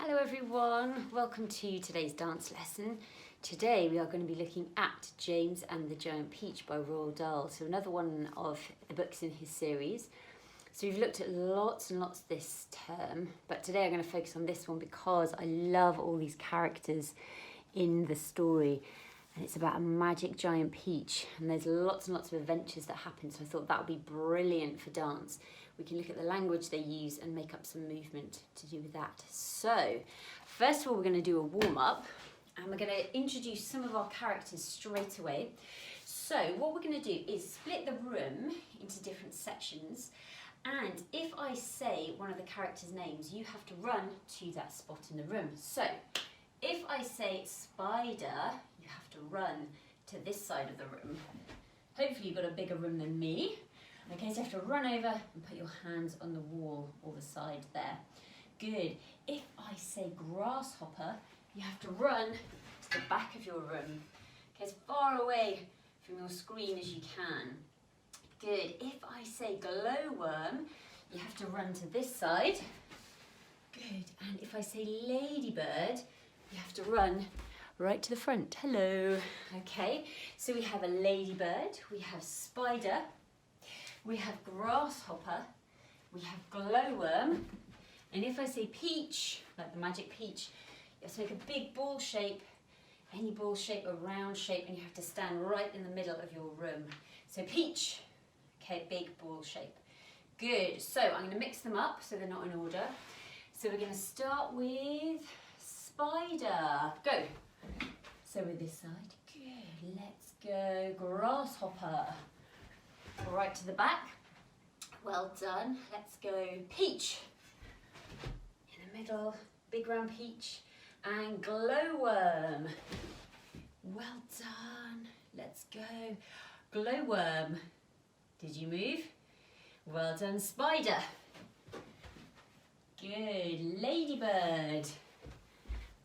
Hello everyone, welcome to today's dance lesson. Today we are going to be looking at James and the Giant Peach by Roald Dahl, so another one of the books in his series. So we've looked at lots and lots this term, but today I'm going to focus on this one because I love all these characters in the story. And it's about a magic giant peach, and there's lots and lots of adventures that happen, so I thought that would be brilliant for dance. We can look at the language they use and make up some movement to do with that. So, first of all, we're going to do a warm-up, and we're going to introduce some of our characters straight away. So, what we're going to do is split the room into different sections, and if I say one of the characters' names, you have to run to that spot in the room. So, if I say spider, you have to run to this side of the room. Hopefully you've got a bigger room than me. Okay, so you have to run over and put your hands on the wall or the side there. Good. If I say grasshopper, you have to run to the back of your room. Okay, as far away from your screen as you can. Good. If I say glowworm, you have to run to this side. Good. And if I say ladybird, you have to run right to the front. Hello. Okay, so we have a ladybird, we have spider, we have grasshopper, we have glowworm, and if I say peach, like the magic peach, you have to make a big ball shape, any ball shape, a round shape, and you have to stand right in the middle of your room. So peach, okay, big ball shape. Good, so I'm going to mix them up so they're not in order. So we're going to start with spider. Go. So with this side. Good. Let's go grasshopper. Right to the back. Well done. Let's go peach. In the middle. Big round peach. And glowworm. Well done. Let's go glowworm. Did you move? Well done spider. Good. Ladybird.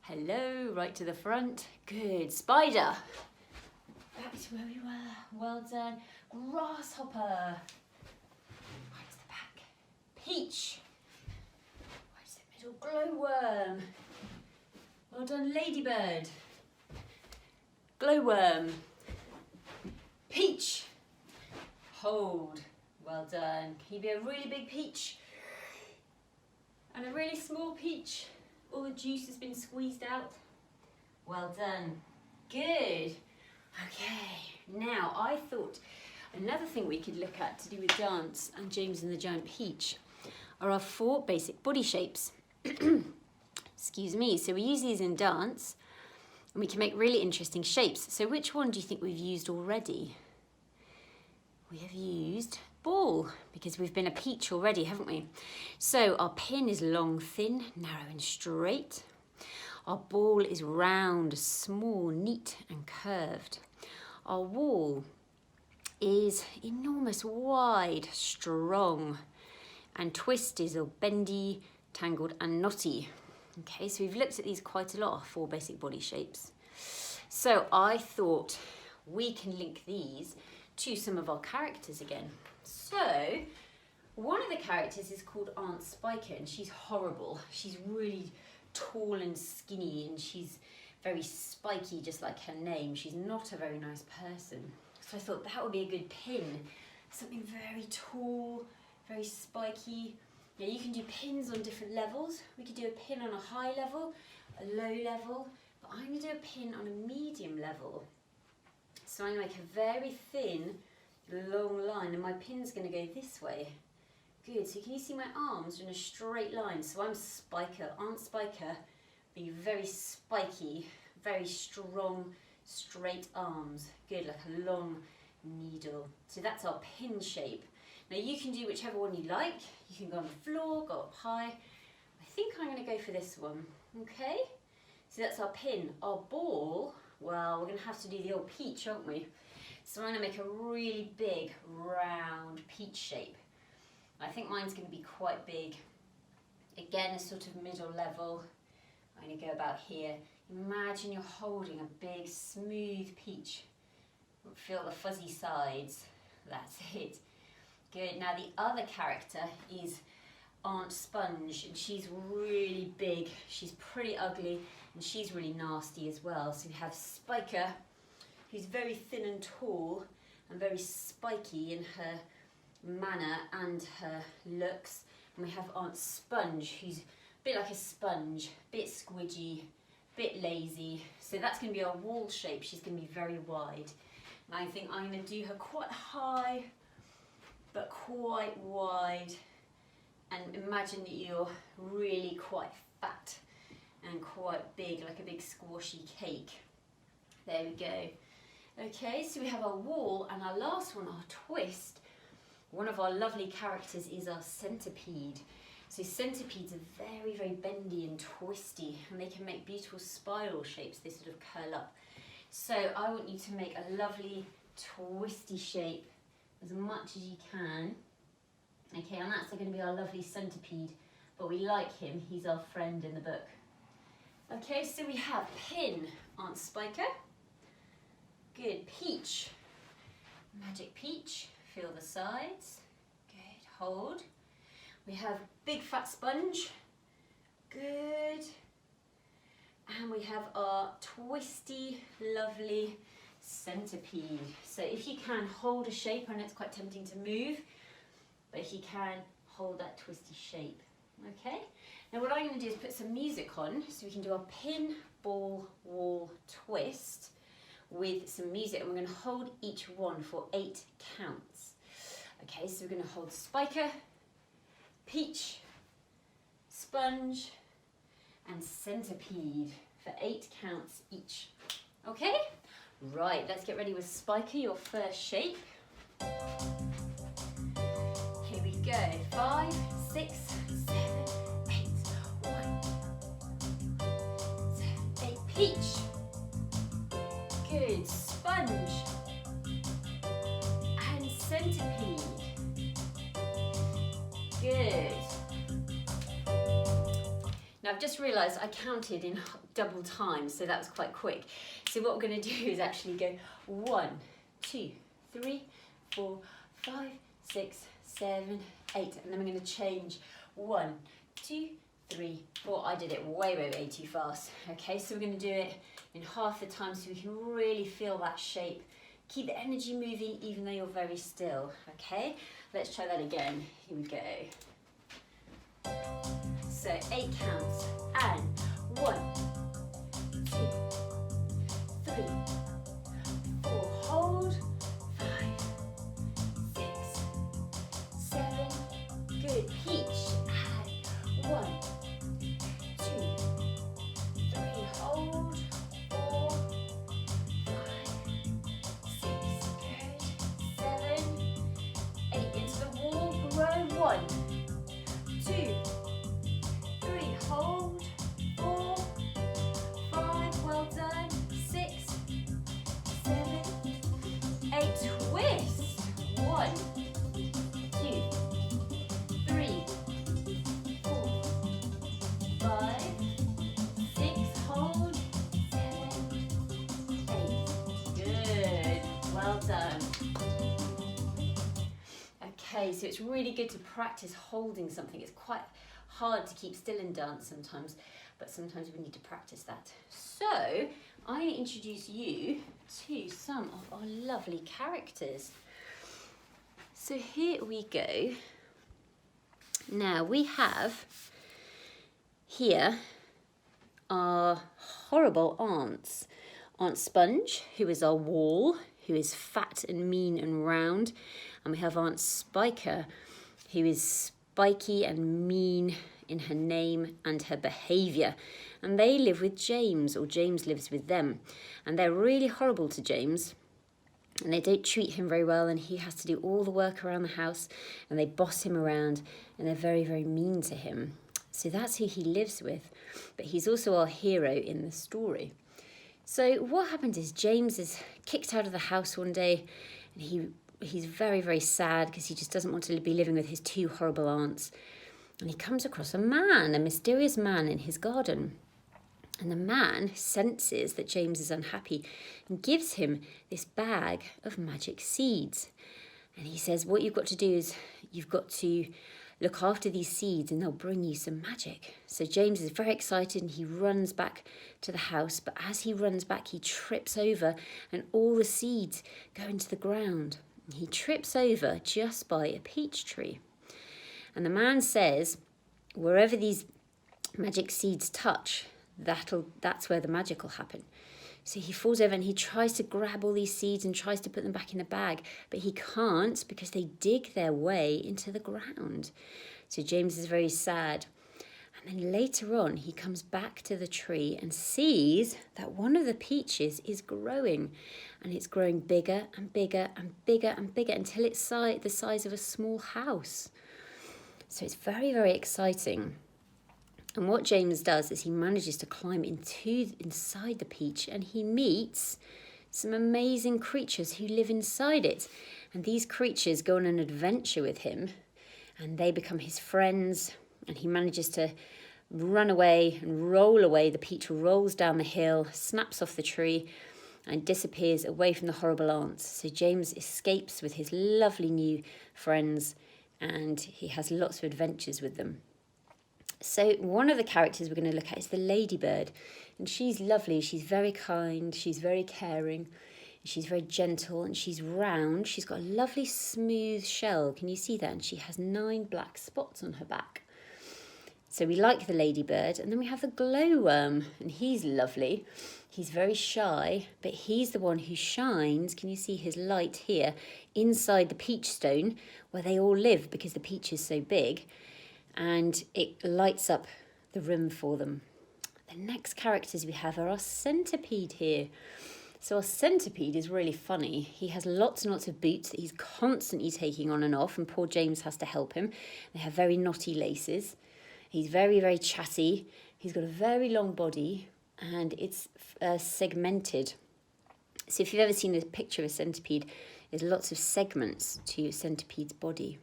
Hello, right to the front. Good. Spider. Back to where we were. Well done. Grasshopper. Right to the back. Peach. Right to the middle. Glowworm. Well done, ladybird. Glowworm. Peach. Hold. Well done. Can you be a really big peach? And a really small peach? All the juice has been squeezed out. Well done. Good. Okay, now I thought another thing we could look at to do with dance and James and the Giant Peach are our 4 basic body shapes. Excuse me. So we use these in dance and we can make really interesting shapes. So which one do you think we've used already? We have used ball because we've been a peach already, haven't we? So our pin is long, thin, narrow and straight. Our ball is round, small, neat and curved. Our wall is enormous, wide, strong and twisted or bendy, tangled and knotty. Okay, so we've looked at these quite a lot, our 4 basic body shapes. So I thought we can link these to some of our characters again. So, one of the characters is called Aunt Spiker and she's horrible. She's really tall and skinny and she's very spiky, just like her name. She's not a very nice person. So I thought that would be a good pin. Something very tall, very spiky. Now you can do pins on different levels. We could do a pin on a high level, a low level, but I'm going to do a pin on a medium level. So I'm going to make a very thin, long line, and my pin's going to go this way. Good, so can you see my arms are in a straight line? So I'm Spiker, Aunt Spiker, being very spiky, very strong, straight arms. Good, like a long needle. So that's our pin shape. Now you can do whichever one you like. You can go on the floor, go up high. I think I'm going to go for this one, okay? So that's our pin. Our ball, well, we're going to have to do the old peach, aren't we? So I'm going to make a really big, round peach shape. I think mine's going to be quite big. Again, a sort of middle level. I'm going to go about here. Imagine you're holding a big, smooth peach. Feel the fuzzy sides. That's it. Good. Now the other character is Aunt Sponge, and she's really big. She's pretty ugly, and she's really nasty as well. So we have Spiker, who's very thin and tall, and very spiky in her manner and her looks. And we have Aunt Sponge, who's a bit like a sponge, a bit squidgy, a bit lazy. So that's going to be our wall shape. She's going to be very wide. And I think I'm going to do her quite high, but quite wide. And imagine that you're really quite fat and quite big, like a big squashy cake. There we go. Okay, so we have our wall, and our last one, our twist. One of our lovely characters is our centipede. So centipedes are very, very bendy and twisty, and they can make beautiful spiral shapes. They sort of curl up. So I want you to make a lovely twisty shape as much as you can. Okay, and that's going to be our lovely centipede, but we like him. He's our friend in the book. Okay, so we have Pin, Aunt Spiker. Good, Peach, Magic Peach. Feel the sides. Good, hold. We have Big Fat Sponge. Good. And we have our twisty, lovely centipede. So if you can, hold a shape. I know it's quite tempting to move, but if you can, hold that twisty shape. Okay? Now what I'm going to do is put some music on, so we can do our pin, ball, wall, twist with some music, and we're going to hold each one for 8 counts. Okay, so we're going to hold Spiker, Peach, Sponge, and Centipede for 8 counts each. Okay? Right, let's get ready with Spiker, your first shape. Here we go. 5, 6, 7, 8. 1, 7, 8. Peach. Good. Sponge. And Centipede. Good. Now I've just realised I counted in double time, so that was quite quick. So what we're going to do is actually go 1, 2, 3, 4, 5, 6, 7, 8, and then we're going to change 1, 2, 3, 4. I did it way too fast. Okay, so we're going to do it in half the time so we can really feel that shape. Keep the energy moving even though you're very still. Okay, let's try that again. Here we go. So 8 counts, and 1, 2, 3, 4, hold, 5, 6, 7, good, Peach, and 1, 2, 3, hold, 4, 5, 6, good, 7, 8, into the wall, grow, 1, 2, 3, hold, 4, 5, well done, 6, 7, 8, twist, 1, 2, 3, 4, 5, 6, hold, 7, 8, good, well done. Okay, so it's really good to practice holding something. It's quite hard to keep still in dance sometimes, but sometimes we need to practice that. So I introduce you to some of our lovely characters. So here we go. Now we have here our horrible aunts. Aunt Sponge, who is our wall, who is fat and mean and round. And we have Aunt Spiker, who is spiky and mean in her name and her behaviour. And they live with James, or James lives with them. And they're really horrible to James. And they don't treat him very well, and he has to do all the work around the house, and they boss him around, and they're very, very mean to him. So that's who he lives with. But he's also our hero in the story. So what happened is James is kicked out of the house one day, and he's very, very sad because he just doesn't want to be living with his 2 horrible aunts. And he comes across a mysterious man in his garden. And the man senses that James is unhappy and gives him this bag of magic seeds. And he says, what you've got to do is you've got to look after these seeds and they'll bring you some magic. So James is very excited and he runs back to the house, but as he runs back, he trips over and all the seeds go into the ground. He trips over just by a peach tree. And the man says, wherever these magic seeds touch, that's where the magic will happen. So he falls over and he tries to grab all these seeds and tries to put them back in the bag, but he can't because they dig their way into the ground. So James is very sad. And then later on, he comes back to the tree and sees that one of the peaches is growing, and it's growing bigger and bigger and bigger and bigger until it's the size of a small house. So it's very, very exciting. And what James does is he manages to climb inside the peach, and he meets some amazing creatures who live inside it. And these creatures go on an adventure with him, and they become his friends, and he manages to run away and roll away. The peach rolls down the hill, snaps off the tree, and disappears away from the horrible ants. So James escapes with his lovely new friends, and he has lots of adventures with them. So one of the characters we're going to look at is the Ladybird, and she's lovely. She's very kind, she's very caring, she's very gentle, and she's round. She's got a lovely smooth shell. Can you see that? And she has 9 black spots on her back. So we like the Ladybird. And then we have the Glowworm, and he's lovely. He's very shy, but he's the one who shines. Can you see his light here inside the peach stone where they all live because the peach is so big, and it lights up the room for them. The next characters we have are our centipede here. So our centipede is really funny. He has lots and lots of boots that he's constantly taking on and off, and poor James has to help him. They have very knotty laces. He's very, very chatty. He's got a very long body, and it's segmented. So if you've ever seen a picture of a centipede, there's lots of segments to a centipede's body.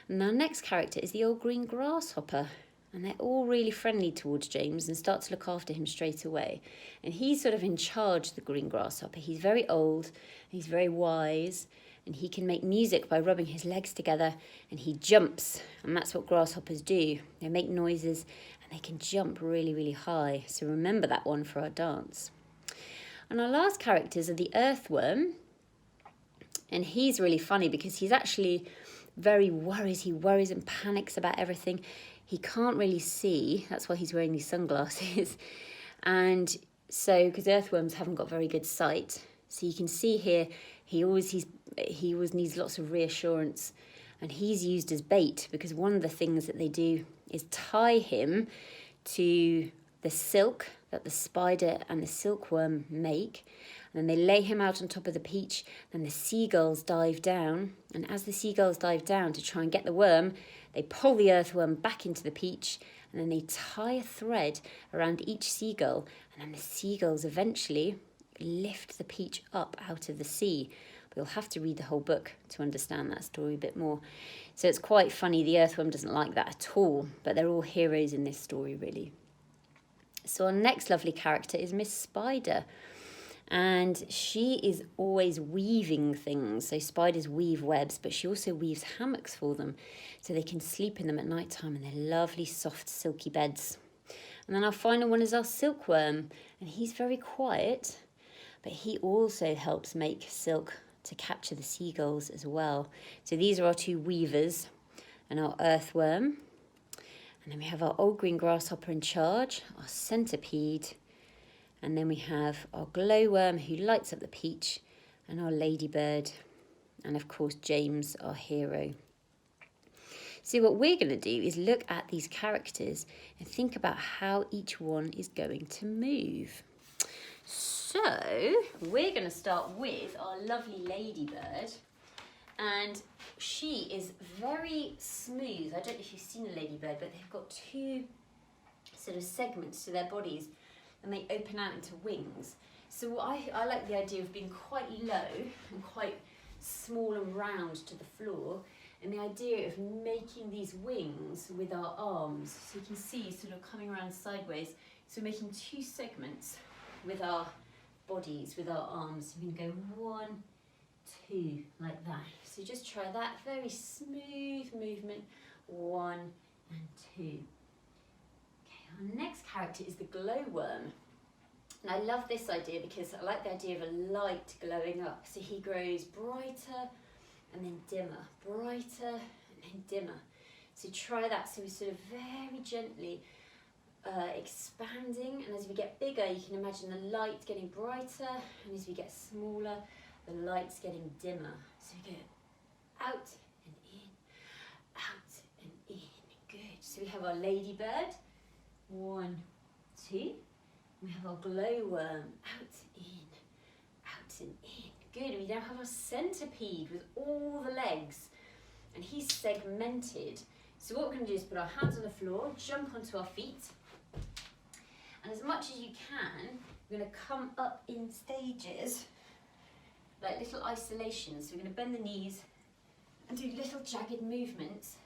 And our next character is the old green grasshopper, and they're all really friendly towards James and start to look after him straight away. And he's sort of in charge of the green grasshopper. He's very old, he's very wise, and he can make music by rubbing his legs together, and he jumps, and that's what grasshoppers do. They make noises and they can jump really, really high. So remember that one for our dance. And our last characters are the earthworm, and he's really funny because he's actually very worried. He worries and panics about everything. He can't really see. That's why he's wearing these sunglasses. And so, because earthworms haven't got very good sight, so you can see here, he always needs lots of reassurance, and he's used as bait because one of the things that they do is tie him to the silk that the spider and the silkworm make. And then they lay him out on top of the peach, and the seagulls dive down. And as the seagulls dive down to try and get the worm, they pull the earthworm back into the peach, and then they tie a thread around each seagull, and then the seagulls eventually lift the peach up out of the sea. But you'll have to read the whole book to understand that story a bit more. So it's quite funny. The earthworm doesn't like that at all, but they're all heroes in this story, really. So our next lovely character is Miss Spider. And she is always weaving things. So spiders weave webs, but she also weaves hammocks for them so they can sleep in them at night time, and they're lovely, soft, silky beds. And then our final one is our silkworm, and he's very quiet, but he also helps make silk to capture the seagulls as well. So these are our 2 weavers and our earthworm. And then we have our old green grasshopper in charge, our centipede, and then we have our glowworm who lights up the peach, and our ladybird, and of course James, our hero. So what we're going to do is look at these characters and think about how each one is going to move. So we're going to start with our lovely ladybird, and she is very smooth. I don't know if you've seen a ladybird, but they've got 2 sort of segments to their bodies, and they open out into wings. So I like the idea of being quite low and quite small and round to the floor, and the idea of making these wings with our arms. So you can see sort of coming around sideways. So making 2 segments with our bodies, with our arms. You can go 1, 2, like that. So just try that, very smooth movement. 1 and 2. Okay, our next character is the glowworm. And I love this idea because I like the idea of a light glowing up. So he grows brighter and then dimmer, brighter and then dimmer. So try that. So we're sort of very gently expanding, and as we get bigger you can imagine the light getting brighter, and as we get smaller the light's getting dimmer. So we go out and in, out and in. Good. So we have our ladybird, 1, 2. We have our glowworm, out, in, out and in. Good. We now have our centipede with all the legs, and he's segmented. So what we're going to do is put our hands on the floor, jump onto our feet, and as much as you can, we're going to come up in stages, like little isolations. So we're going to bend the knees and do little jagged movements,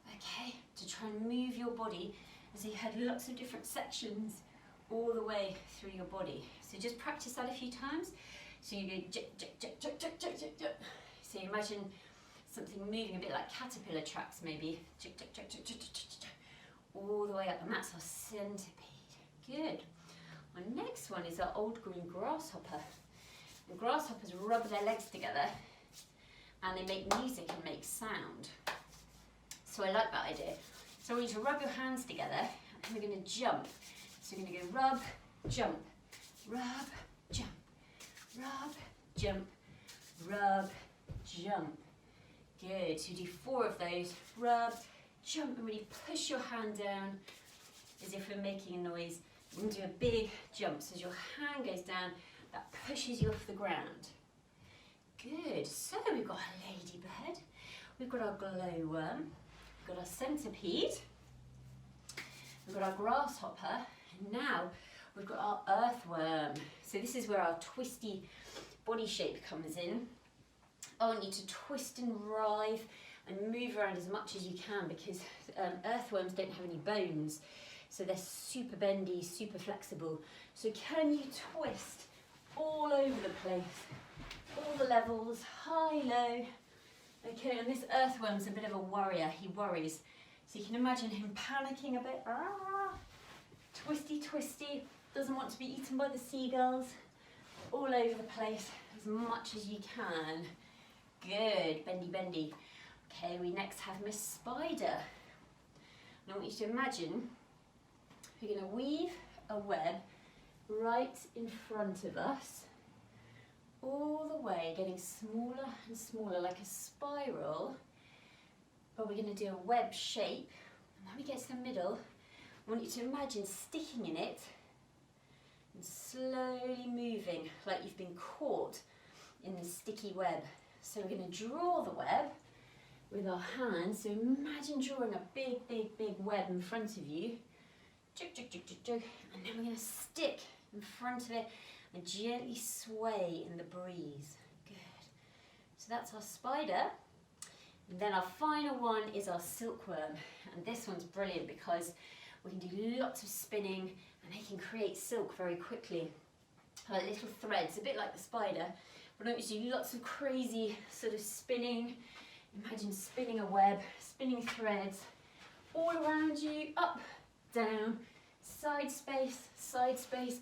okay, to try and move your body as you had lots of different sections all the way through your body. So just practice that a few times. So you go juk, juk, juk, juk, juk, juk, juk, juk. So you imagine something moving a bit like caterpillar tracks maybe, juk, juk, juk, juk, juk, juk, juk, juk, all the way up, and that's our centipede. Good. Our next one is our old green grasshopper. And grasshoppers rub their legs together and they make music and make sound. So I like that idea. So I want you to rub your hands together and we're going to jump. So we're going to go rub, jump, rub, jump, rub, jump, rub, jump. Good. So you do 4 of those. Rub, jump, and really push your hand down as if we're making a noise. We're going to do a big jump. So as your hand goes down, that pushes you off the ground. Good. So we've got our ladybird, we've got our glowworm, we've got our centipede, we've got our grasshopper, and now we've got our earthworm. So this is where our twisty body shape comes in. I want you to twist and writhe and move around as much as you can, because earthworms don't have any bones, so they're super bendy, super flexible. So can you twist all over the place, all the levels, high, low. Okay, and this earthworm's a bit of a worrier, he worries. So you can imagine him panicking a bit, twisty, twisty, doesn't want to be eaten by the seagulls, all over the place, as much as you can. Good, bendy, bendy. Okay, we next have Miss Spider. And I want you to imagine we're going to weave a web right in front of us, all the way, getting smaller and smaller, like a spiral. But we're going to do a web shape. And when we get to the middle, I want you to imagine sticking in it and slowly moving like you've been caught in the sticky web. So we're going to draw the web with our hands. So imagine drawing a big, big, big web in front of you. And then we're going to stick in front of it and gently sway in the breeze. Good. So that's our spider. And then our final one is our silkworm. And this one's brilliant because we can do lots of spinning and they can create silk very quickly. Like little threads, a bit like the spider. But I want you to do lots of crazy sort of spinning. Imagine spinning a web, spinning threads all around you, up, down, side space,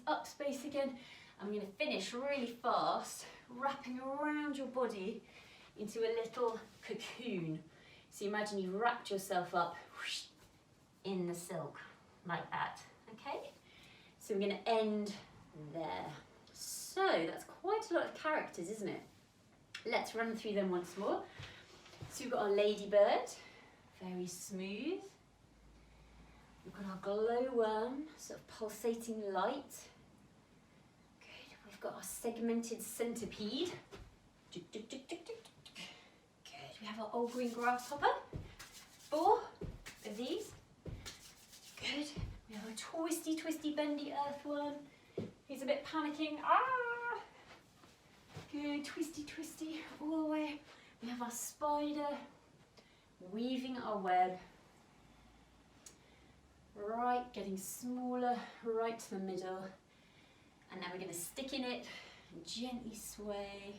up space again. I'm going to finish really fast, wrapping around your body into a little cocoon. So imagine you've wrapped yourself up whoosh, in the silk, like that, okay? So we're going to end there. So that's quite a lot of characters, isn't it? Let's run through them once more. So we've got our ladybird, very smooth. We've got our glowworm, sort of pulsating light. Good. We've got our segmented centipede. Good. We have our old green grasshopper. 4 of these. Good. We have a twisty, twisty, bendy earthworm. He's a bit panicking. Good. Twisty, twisty, all the way. We have our spider weaving our web. Right, getting smaller, right to the middle. And now we're going to stick in it and gently sway.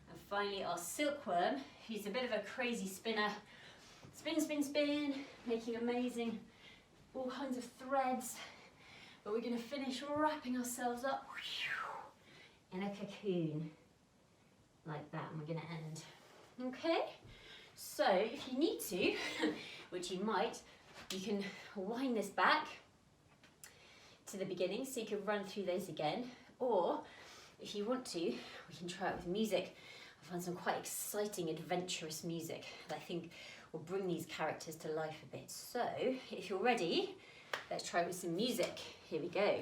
And finally our silkworm, who's a bit of a crazy spinner, Spin, spin, spin, making amazing, all kinds of threads. But we're going to finish wrapping ourselves up in a cocoon, like that, and we're going to end. Okay, so if you need to, which you might, you can wind this back to the beginning so you can run through those again, or if you want to, we can try it with music. I found some quite exciting, adventurous music that I think will bring these characters to life a bit. So, if you're ready, let's try it with some music. Here we go.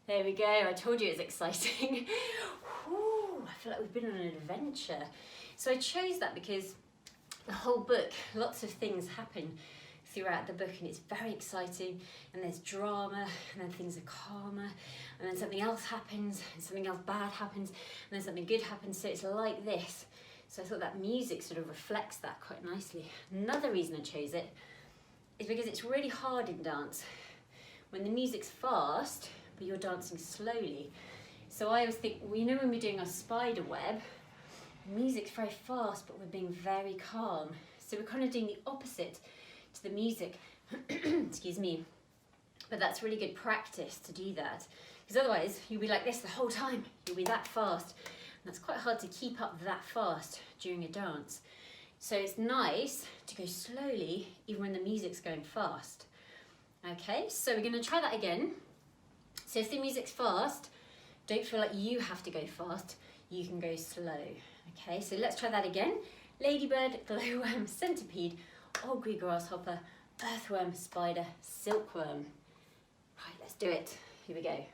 There we go, I told you it's exciting. Ooh, I feel like we've been on an adventure. So I chose that because the whole book, lots of things happen throughout the book and it's very exciting, and there's drama, and then things are calmer, and then something else happens, and something else bad happens, and then something good happens, so it's like this. So I thought that music sort of reflects that quite nicely. Another reason I chose it is because it's really hard in dance. When the music's fast, but you're dancing slowly. So I always think, well, you know when we're doing our spider web, music's very fast, but we're being very calm. So we're kind of doing the opposite to the music, excuse me. But that's really good practice to do that, because otherwise you'll be like this the whole time. You'll be that fast. And that's quite hard to keep up that fast during a dance. So it's nice to go slowly, even when the music's going fast. Okay, so we're gonna try that again. So if the music's fast, don't feel like you have to go fast, you can go slow. Okay, so let's try that again. Ladybird, glowworm, centipede, augury grasshopper, earthworm, spider, silkworm. Right, let's do it. Here we go.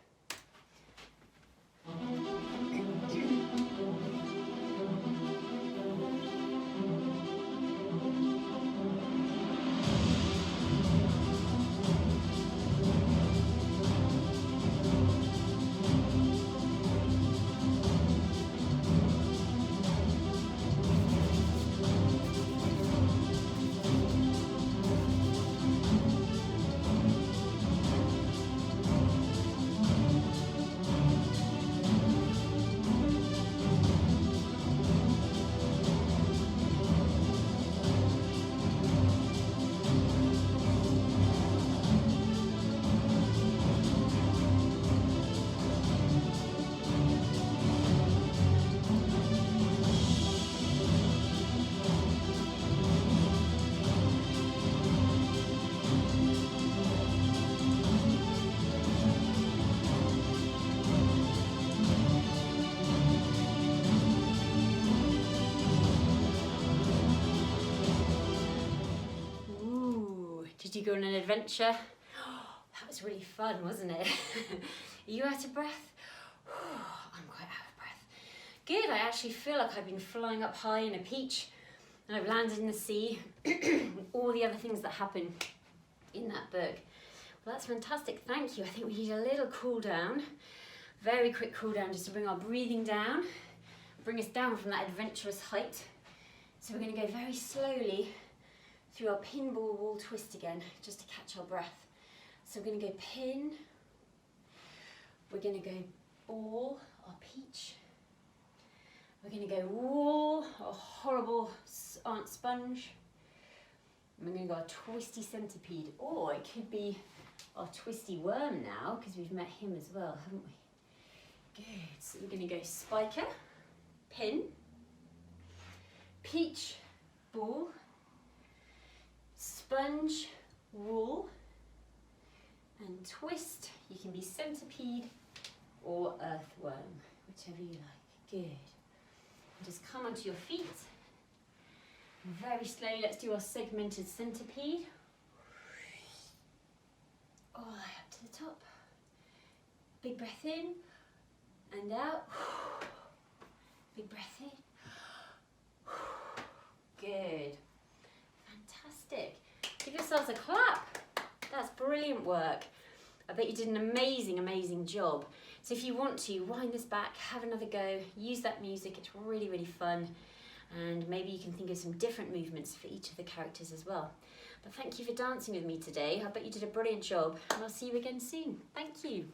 Did you go on an adventure? Oh, that was really fun, wasn't it? Are you out of breath? I'm quite out of breath. Good, I actually feel like I've been flying up high in a peach and I've landed in the sea and all the other things that happen in that book. Well, that's fantastic, thank you. I think we need a little cool down, very quick cool down just to bring our breathing down, bring us down from that adventurous height. So we're going to go very slowly through our pinball wall twist again, just to catch our breath. So we're going to go pin, we're going to go ball, our peach, we're going to go wall, our horrible aunt sponge, and we're going to go our twisty centipede, or it could be our twisty worm now, because we've met him as well, haven't we? Good. So we're going to go spiker, pin, peach, ball, sponge, wool, and twist. You can be centipede or earthworm, whichever you like. Good. And just come onto your feet. Very slowly, let's do our segmented centipede. All the way up to the top. Big breath in and out. Big breath in. Good. Fantastic. Give yourselves a clap. That's brilliant work. I bet you did an amazing, amazing job. So if you want to, wind this back, have another go, use that music. It's really, really fun. And maybe you can think of some different movements for each of the characters as well. But thank you for dancing with me today. I bet you did a brilliant job, and I'll see you again soon. Thank you.